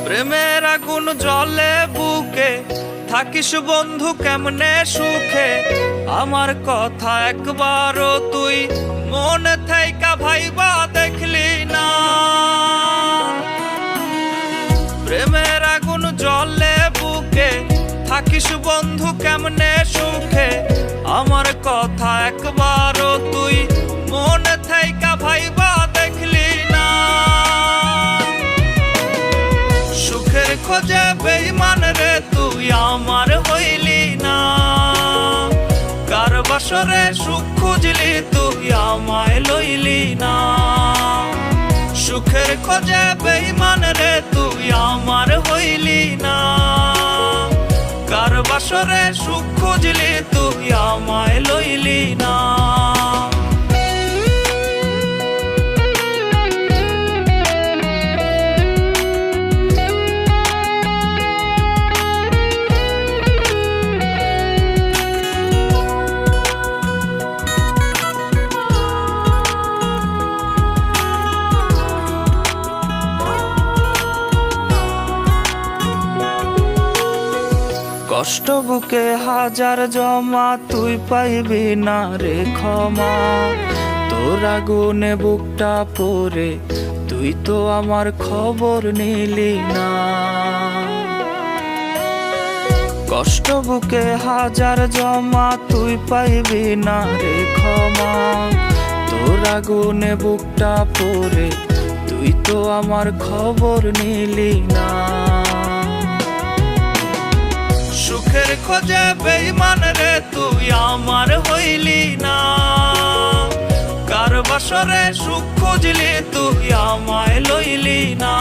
প্রেমের আগুন জলে বুকে থাকিস বন্ধু কেমনে সুখে, আমার কথা একবারও তুই মনে থাইকা ভাইবা দেখলি না। প্রেমের আগুন জলে বুকে থাকিস বন্ধু কেমনে সুখে, আমার কথা একবারও তুই মনে থাইকা ভাইবা দেখলি না। সুখের খোঁজে বেঈমান রে তুই আমার হইলি না, কার বাসরে সুখ খুঁজলি তুই আমায় লইলি না। সুখের খোঁজে বেঈমান রে তুই আমার হইলি না, কার বাসরে সুখ খুঁজলি তুই আমায় লইলি না। কষ্ট বুকে হাজার জমা তুই পাইবি না রে ক্ষমা, তোর আগুনে বুকটা পড়ে তুই তো আমার খবর নিলি না। কষ্ট বুকে হাজার জমা তুই পাইবি না রে ক্ষমা, তোর আগুনে বুকটা পড়ে তুই তো আমার খবর নিলি না। সুখের খোঁজে বেঈমান রে তুই আমার হইলি না, কার বাসরে সুখ খুঁজলি তুই আমায় লইলি না।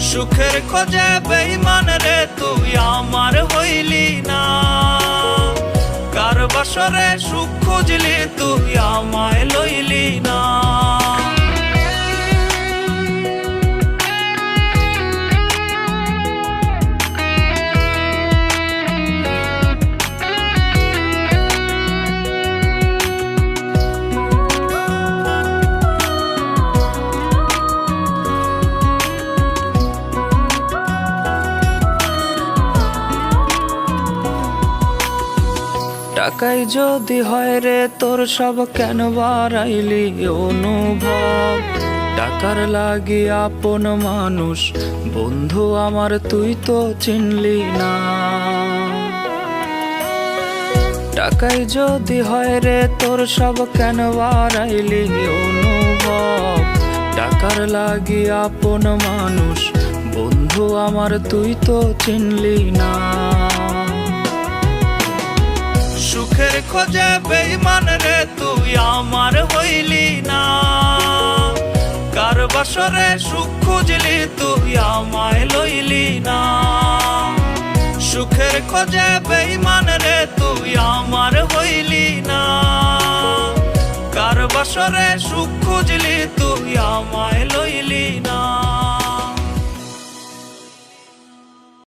সুখের খোঁজে বেঈমান রে তুই আমার হইলি না, কার বাসরে সুখ খুঁজলি তুই আমায় লইলি না। টাকাই যদি হয় রে তোর সব কেন বাড়াইলি অনুভব, টাকার লাগি আপন মানুষ বন্ধু আমার তুই তো চিনলি না। টাকাই যদি হয় রে তোর সব কেন বাড়াইলি অনুভব, টাকার লাগি আপন মানুষ বন্ধু আমার তুই তো চিনলি না। সুখের খোঁজে বেঈমান রে তুই আমার হইলি না, কার বাসরে সুখ খুঁজলি তুই আমায় লইলি না। সুখের খোঁজে বেঈমান রে তুই আমার হইলি না, কার বাসরে সুখ খুঁজলি তুই আমায় লইলি না।